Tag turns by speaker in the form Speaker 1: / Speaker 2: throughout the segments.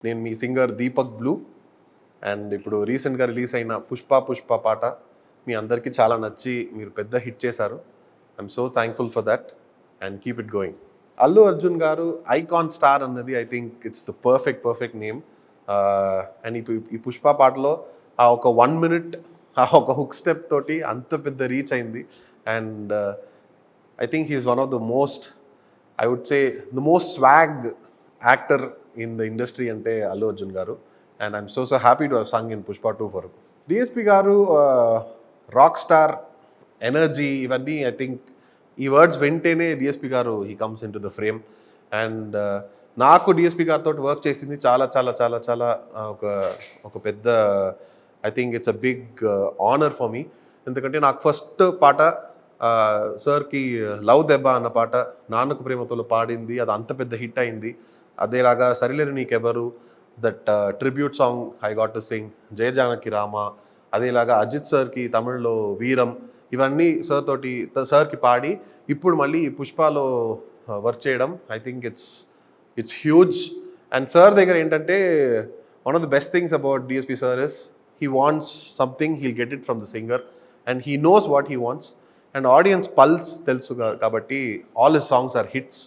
Speaker 1: నేను మీ singer Deepak blue. And ఇప్పుడు రీసెంట్గా రిలీజ్ అయిన పుష్ప పుష్ప పాట మీ అందరికీ చాలా నచ్చి మీరు పెద్ద హిట్ చేశారు. I'm so thankful for that and keep it going. Allu Arjun గారు ఐకాన్ స్టార్ అన్నది I think it's the perfect name. And ఈ పుష్ప పాటలో ఆ ఒక 1 minute ఆ ఒక హుక్ స్టెప్ తోటి అంత పెద్ద రీచ్ అయింది. And I think he's one of the most, I would say the most swag actor in the industry అంటే Allu Arjun garu. And I'm so happy to have sung in Pushpa 2 for. DSP garu rock star energy ఇవన్నీ I think ఈ words వింటేనే DSP garu he comes into the frame. And నాకు DSP గారితో work చేసింది చాలా చాలా చాలా చాలా ఒక ఒక పెద్ద, I think it's a big honour for me. ఎందుకంటే నాకు ఫస్ట్ పాట సార్కి లవ్ దెబ్బ అన్న పాట నాన్నకు ప్రేమతోలో పాడింది, అది అంత పెద్ద హిట్ అయింది. అదేలాగా Sarileru Neekevvaru, that tribute song I got to sing, Jaya Janaki Rama. అదేలాగా అజిత్ సార్కి తమిళ్లో వీరం, ఇవన్నీ సార్కి పాడి ఇప్పుడు మళ్ళీ పుష్పలో వర్క్ చేయడం I think it's huge. And sir దగ్గర ఏంటంటే one of the best things about DSP sir is he wants something, he'll get it from the singer and he knows what he wants. And audience pulse తెలుసు కాబట్టి all his songs are hits.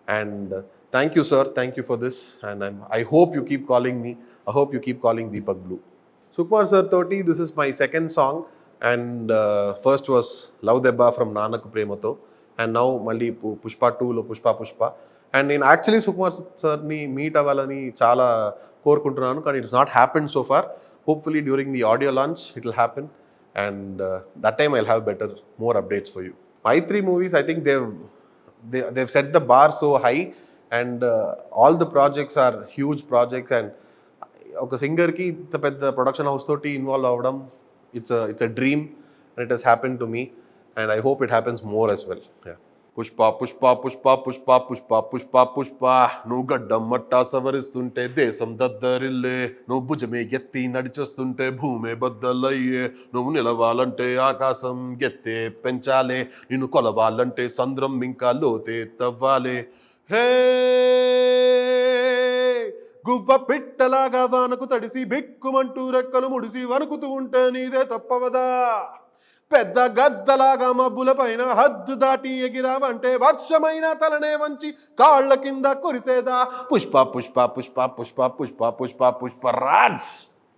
Speaker 1: And thank you sir, thank you for this. And I hope you keep calling me, I hope you keep calling Deepak Blue. Sukumar sir తోటి this is my second song. And first was love Debba from Nannaku Prematho. And now మళ్ళీ పుష్ప 2లో Pushpa. And నేను actually Sukumar సార్ని meet అవ్వాలని చాలా కోరుకుంటున్నాను, కానీ it's not happen so far. Hopefully during the audio launch it will happen. And that time I'll have more updates for you. My 3 movies, I think they've set the bar so high, and all the projects are huge projects. And ఒక singer కి ఇంత పెద్ద production house తోటి involve అవ్వడం, it's a dream, and it has happened to me, and I hope it happens more as well. Yeah. Pushpa Pushpa Pushpa Pushpa Pushpa Pushpa Pushpa, నువ్వు గడ్డం మట్టా సవరిస్తుంటే దేశం దద్దరిల్లే, నువ్వు భుజమే ఎత్తి నడిచొస్తుంటే భూమే బద్దలయ్యే, నువ్వు నిలవాలంటే ఆకాశం ఎత్తే పెంచాలే, నిన్ను కొలవాలంటే సంద్రం ఇంకా లోతే తవ్వాలే. హే గువ్వ పిట్టలాగా వానకు తడిసి బిక్కుమంటూ రెక్కలు ముడిసి వణుకుతూ ఉంటే నీదే తప్పవదా, పెద్ద గద్దలాగా మబ్బుల పైన హద్దు దాటి ఎగిరావంటే వర్షమైన తలనే వంచి కాళ్ళ కింద కురిసేదా. పుష్ప పుష్ప పుష్ప పుష్ప పుష్ప పుష్ప పుష్ప రాజ్.